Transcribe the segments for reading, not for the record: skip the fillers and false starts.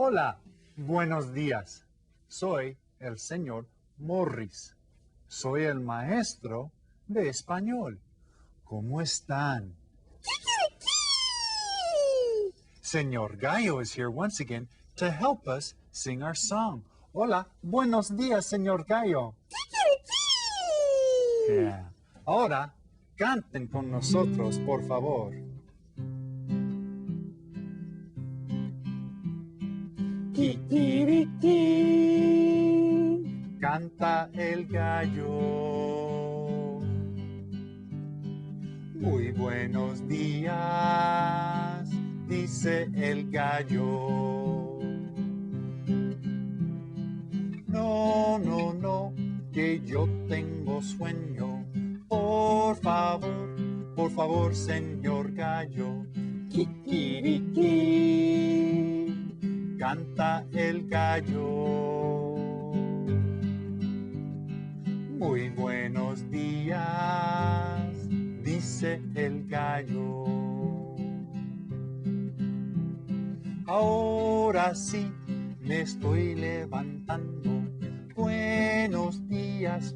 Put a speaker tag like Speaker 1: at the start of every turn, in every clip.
Speaker 1: Hola, buenos días. Soy el señor Morris. Soy el maestro de español. ¿Cómo están? Señor Gallo is here once again to help us sing our song. Hola, buenos días, señor Gallo. Yeah. Ahora, canten con nosotros, por favor. Kikiriki, canta el gallo. Muy buenos días, dice el gallo. No, no, no, que yo tengo sueño. Por favor, señor gallo. Kikiriki, canta el gallo. Muy buenos días, dice el gallo. Ahora sí me estoy levantando. Buenos días,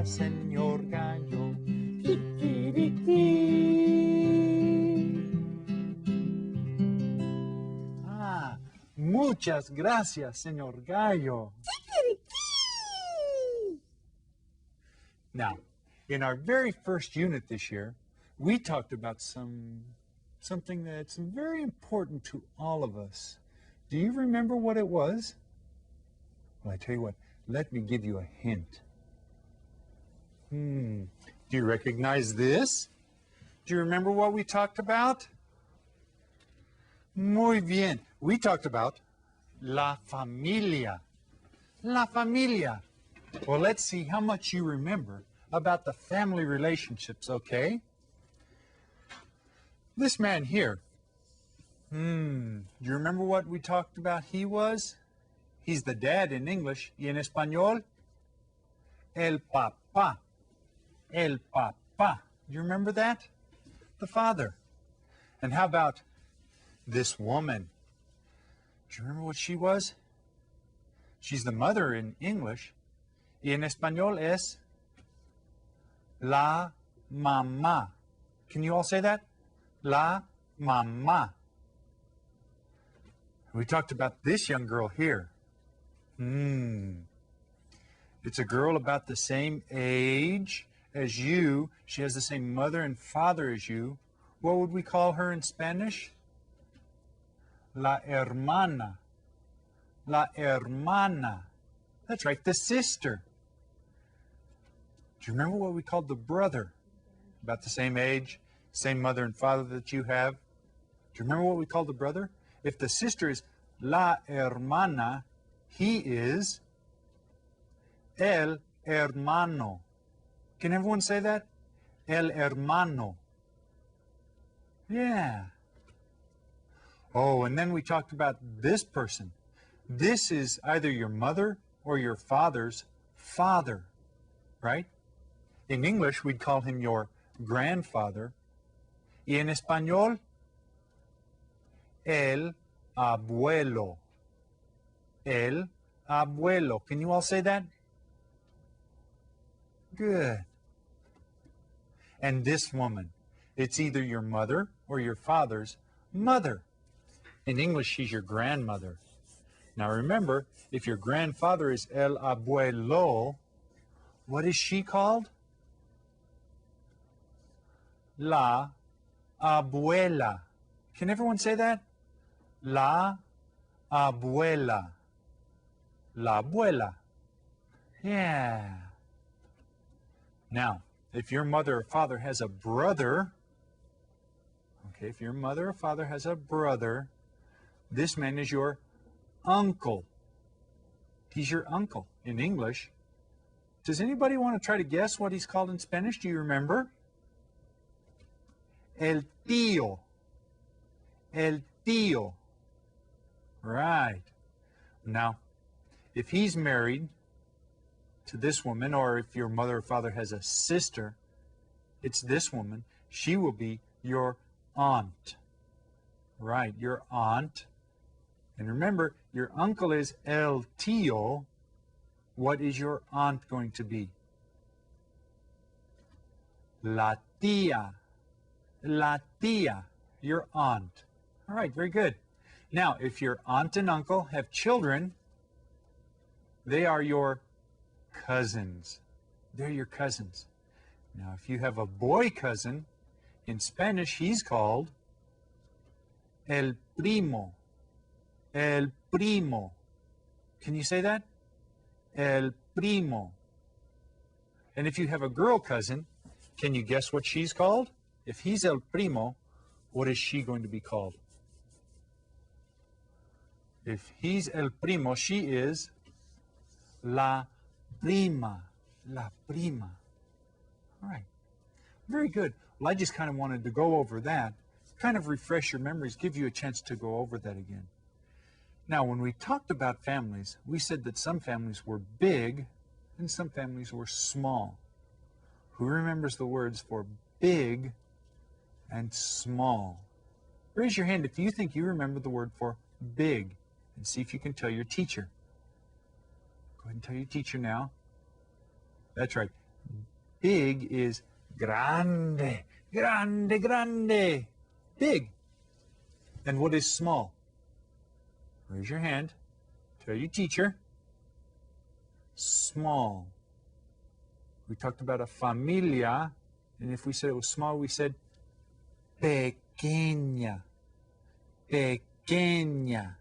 Speaker 1: señor gallo. Kikiriki. Muchas gracias, señor gallo. Now, in our very first unit this year, we talked about something that's very important to all of us. Do you remember what it was? Well, I tell you what, let me give you a hint. Do you recognize this? Do you remember what we talked about? Muy bien. We talked about la familia. La familia. Well, let's see how much you remember about the family relationships, okay? This man here, do you remember what we talked about he was? He's the dad in English. Y en español, el papá. El papá. Do you remember that? The father. And how about this woman? Do you remember what she was? She's the mother in English. Y en español es la mamá. Can you all say that? La mamá. We talked about this young girl here. It's a girl about the same age as you. She has the same mother and father as you. What would we call her in Spanish? La hermana. La hermana. That's right, the sister. Do you remember what we called the brother? About the same age, same mother and father that you have. Do you remember what we called the brother? If the sister is la hermana, he is el hermano. Can everyone say that? El hermano. Yeah. Oh, and then we talked about this person. This is either your mother or your father's father, right? In English, we'd call him your grandfather. Y en español, el abuelo. El abuelo. Can you all say that? Good. And this woman, it's either your mother or your father's mother. In English, she's your grandmother. Now remember, if your grandfather is el abuelo, what is she called? La abuela. Can everyone say that? La abuela. La abuela. Yeah. Now, if your mother or father has a brother, okay, if your mother or father has a brother, this man is your uncle. He's your uncle in English. Does anybody want to try to guess what he's called in Spanish? Do you remember? El tío. El tío. Right. Now, if he's married to this woman, or if your mother or father has a sister, it's this woman. She will be your aunt. Right, your aunt. And remember, your uncle is el tío. What is your aunt going to be? La tía. La tía, your aunt. All right, very good. Now, if your aunt and uncle have children, they are your cousins. They're your cousins. Now, if you have a boy cousin, in Spanish, he's called el primo. El primo. Can you say that? El primo. And if you have a girl cousin, can you guess what she's called? If he's el primo, what is she going to be called? If he's el primo, she is la prima. La prima. All right. Very good. Well, I just kind of wanted to go over that, kind of refresh your memories, give you a chance to go over that again. Now, when we talked about families, we said that some families were big and some families were small. Who remembers the words for big and small? Raise your hand if you think you remember the word for big, and see if you can tell your teacher. Go ahead and tell your teacher now. That's right. Big is grande, grande, grande. Big. And what is small? Raise your hand. Tell your teacher. Small. We talked about a familia, and if we said it was small, we said pequeña. Pequeña.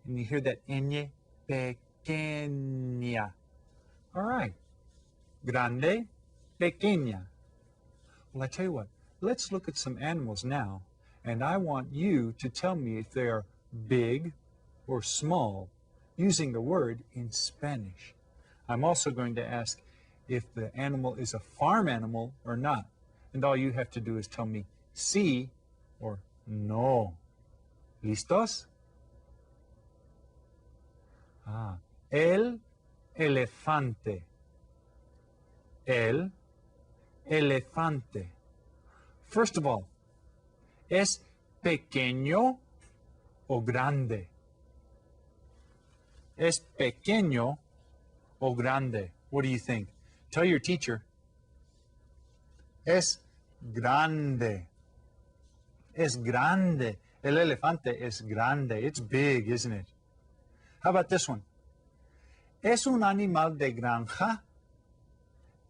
Speaker 1: And you hear that ñ? Pequeña. All right. Grande, pequeña. Well, I tell you what, let's look at some animals now, and I want you to tell me if they are big or small using the word in Spanish. I'm also going to ask if the animal is a farm animal or not, and all you have to do is tell me sí or no. ¿Listos? El elefante. El elefante. First of all, ¿es pequeño o grande? ¿Es pequeño o grande? What do you think? Tell your teacher. Es grande. Es grande. El elefante es grande. It's big, isn't it? How about this one? ¿Es un animal de granja?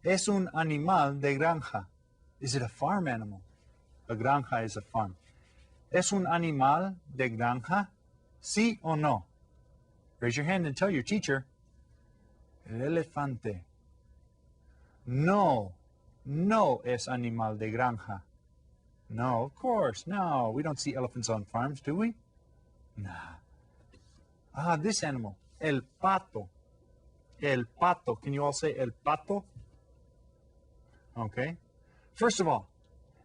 Speaker 1: Es un animal de granja. Is it a farm animal? A granja is a farm. ¿Es un animal de granja? ¿Sí o no? Raise your hand and tell your teacher. El elefante. No, no es animal de granja. No, of course, no. We don't see elephants on farms, do we? Nah. This animal, el pato. El pato. Can you all say el pato? Okay. First of all,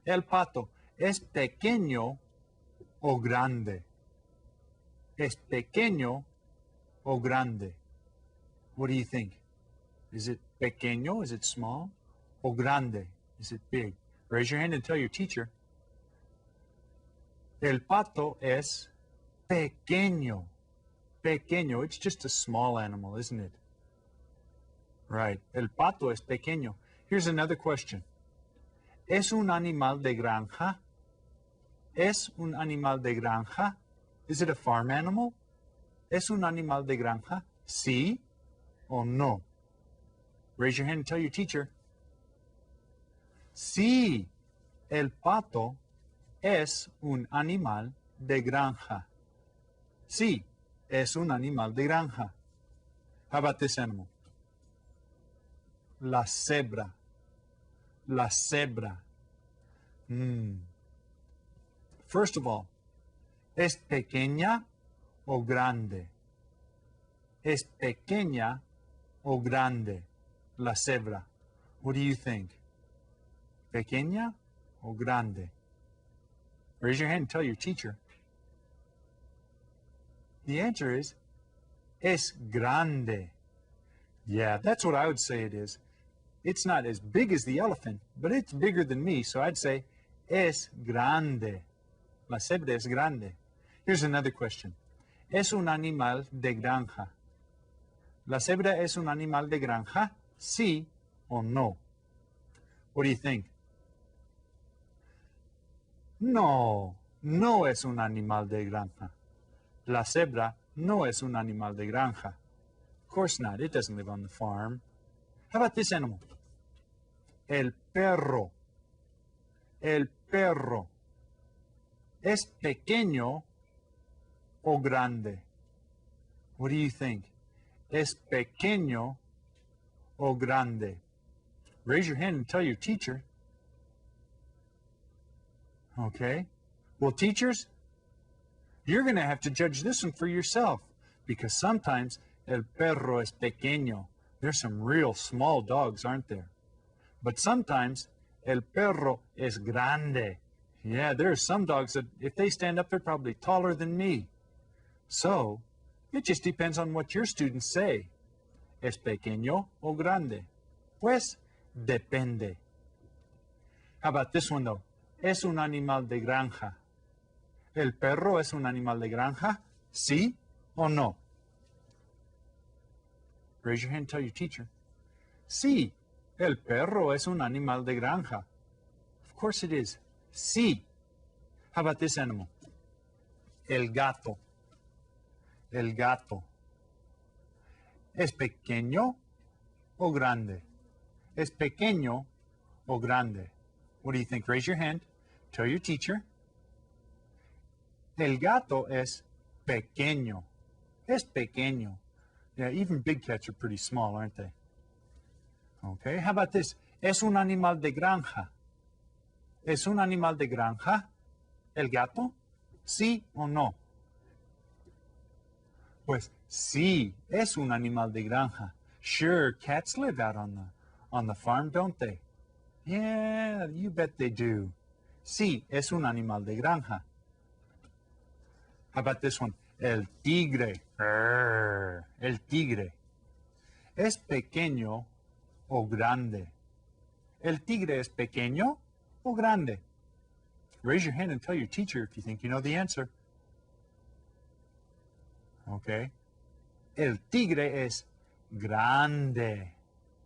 Speaker 1: el pato, ¿es pequeño o grande? ¿Es pequeño o grande? What do you think? Is it pequeño? Is it small? O grande? Is it big? Raise your hand and tell your teacher. El pato es pequeño. Pequeño. It's just a small animal, isn't it? Right. El pato es pequeño. Here's another question. ¿Es un animal de granja? ¿Es un animal de granja? Is it a farm animal? ¿Es un animal de granja? ¿Sí o no? Raise your hand and tell your teacher. Sí, el pato es un animal de granja. Sí, es un animal de granja. How about this animal? La cebra. La cebra. First of all, ¿es pequeña o grande? ¿Es pequeña o grande la cebra? What do you think? Pequeña o grande? Raise your hand and tell your teacher. The answer is es grande. Yeah, that's what I would say it is. It's not as big as the elephant, but it's bigger than me, so I'd say es grande. La cebra es grande. Here's another question. es un animal de granja. ¿La cebra es un animal de granja? ¿Sí o no? What do you think? No, no es un animal de granja. La cebra no es un animal de granja. Of course not. It doesn't live on the farm. How about this animal? El perro. El perro. ¿Es pequeño o grande? What do you think? ¿Es pequeño o grande? Raise your hand and tell your teacher. Okay. Well, teachers, you're going to have to judge this one for yourself because sometimes el perro es pequeño. There's some real small dogs, aren't there? But sometimes el perro es grande. Yeah, there are some dogs that if they stand up, they're probably taller than me. So it just depends on what your students say. ¿Es pequeño o grande? Pues depende. How about this one though? Es un animal de granja. ¿El perro es un animal de granja? ¿Sí o no? Raise your hand and tell your teacher. Sí, el perro es un animal de granja. Of course it is. Sí. How about this animal? El gato. El gato. ¿Es pequeño o grande? ¿Es pequeño o grande? What do you think? Raise your hand. Tell your teacher. El gato es pequeño. Es pequeño. Yeah, even big cats are pretty small, aren't they? Okay, how about this? Es un animal de granja. ¿Es un animal de granja? ¿El gato? ¿Sí o no? Pues sí, es un animal de granja. Sure, cats live out on the farm, don't they? Yeah, you bet they do. Sí, es un animal de granja. How about this one? El tigre. Arr, el tigre. ¿Es pequeño o grande? ¿El tigre es pequeño o grande? Raise your hand and tell your teacher if you think you know the answer. Okay. El tigre es grande.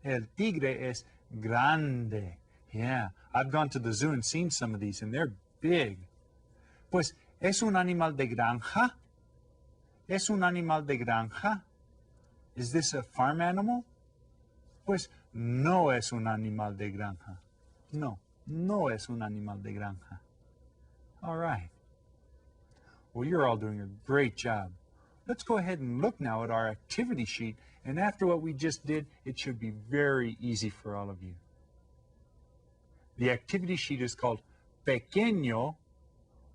Speaker 1: El tigre es grande. Yeah, I've gone to the zoo and seen some of these and they're big. Pues, ¿es un animal de granja? ¿Es un animal de granja? Is this a farm animal? Pues no es un animal de granja. No, no es un animal de granja. All right. Well, you're all doing a great job. Let's go ahead and look now at our activity sheet. And after what we just did, it should be very easy for all of you. The activity sheet is called Pequeño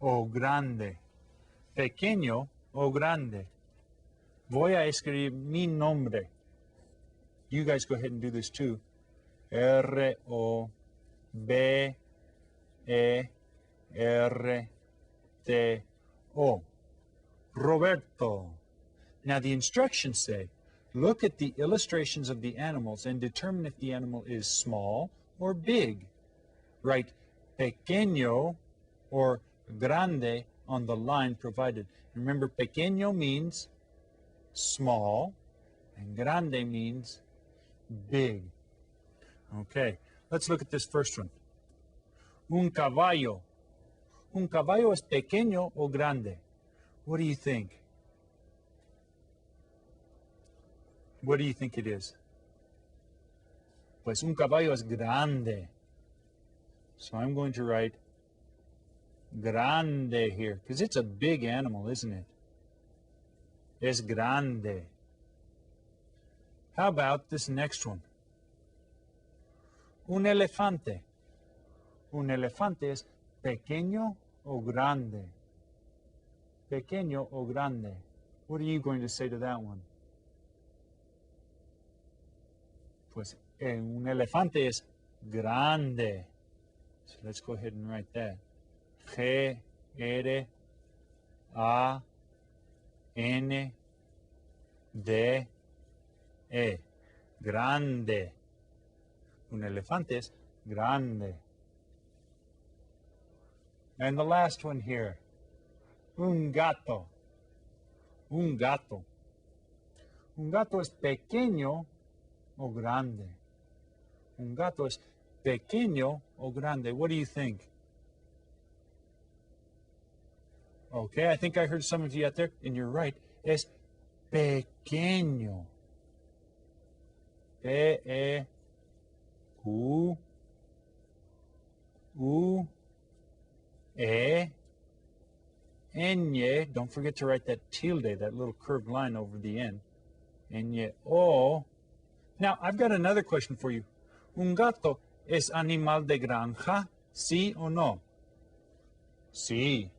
Speaker 1: o Grande. Pequeño o Grande. Voy a escribir mi nombre. You guys go ahead and do this too. R-O-B-E-R-T-O. Roberto. Now the instructions say, look at the illustrations of the animals and determine if the animal is small or big. Write pequeño or grande on the line provided. Remember, pequeño means small and grande means big. Okay, let's look at this first one. Un caballo. Un caballo es pequeño o grande? What do you think? What do you think it is? Pues un caballo es grande. So I'm going to write grande here, because it's a big animal, isn't it? Es grande. How about this next one? Un elefante. Un elefante es pequeño o grande? Pequeño o grande? What are you going to say to that one? Pues un elefante es grande. So let's go ahead and write that. G-R-A-N-D-E. Grande. Un elefante es grande. And the last one here. Un gato. Un gato. Un gato es pequeño o grande. Un gato es pequeño o grande. What do you think? Okay, I think I heard some of you out there, and you're right. Es pequeño. P-E-Q-U-U-E. Enye, don't forget to write that tilde, that little curved line over the N. Enye, O. Now, I've got another question for you. ¿Un gato es animal de granja? ¿Sí o no? Sí.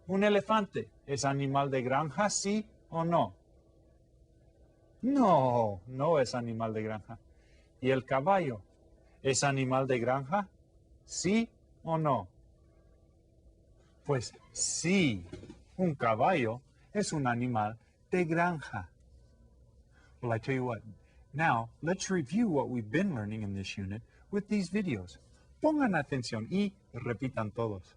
Speaker 1: ¿Un elefante es animal de granja? ¿Sí o no? No, no es animal de granja. ¿Y el caballo es animal de granja? ¿Sí o no? Pues sí, un caballo es un animal de granja. Well, I tell you what, now let's review what we've been learning in this unit with these videos. Pongan atención y repitan todos.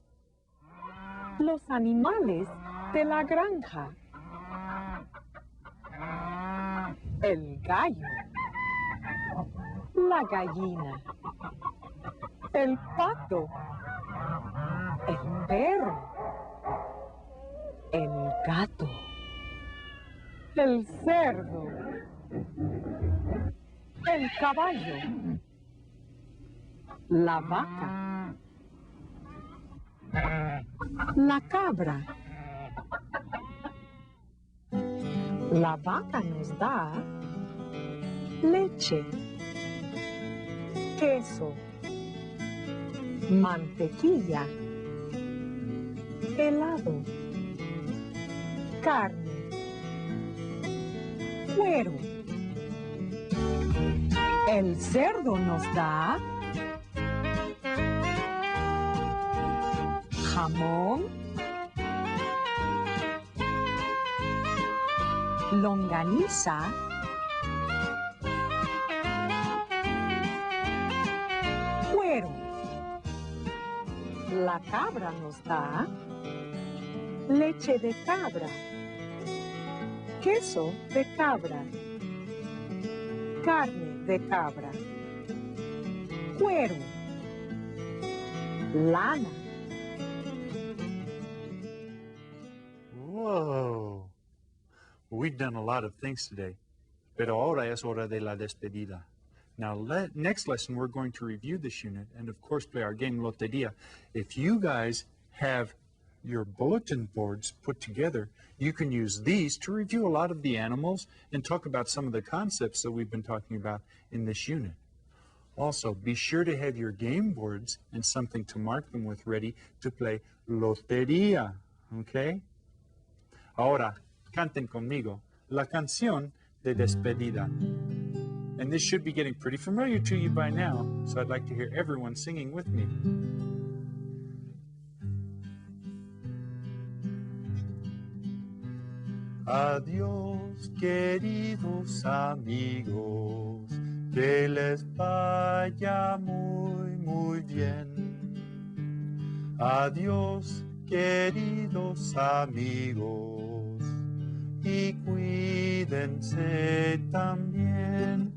Speaker 2: Los animales de la granja. El gallo. La gallina. El pato. El perro. El gato. El cerdo. El caballo. La vaca. La cabra. La vaca nos da leche, queso, mantequilla, helado, carne, cuero. El cerdo nos da jamón, longaniza, cuero. La cabra nos da leche de cabra, queso de cabra, carne de cabra, cuero, lana.
Speaker 1: Whoa. We've done a lot of things today, pero ahora es hora de la despedida. Now, next lesson, we're going to review this unit and, of course, play our game Loteria. If you guys have your bulletin boards put together, you can use these to review a lot of the animals and talk about some of the concepts that we've been talking about in this unit. Also, be sure to have your game boards and something to mark them with ready to play Loteria, okay? Ahora, canten conmigo la canción de despedida. And this should be getting pretty familiar to you by now, so I'd like to hear everyone singing with me. Adiós, queridos amigos, que les vaya muy, muy bien. Adiós, queridos amigos, y cuídense también.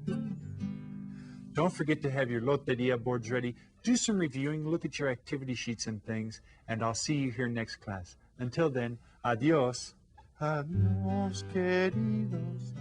Speaker 1: Don't forget to have your Loteria boards ready. Do some reviewing, look at your activity sheets and things, and I'll see you here next class. Until then, adiós. Adiós, queridos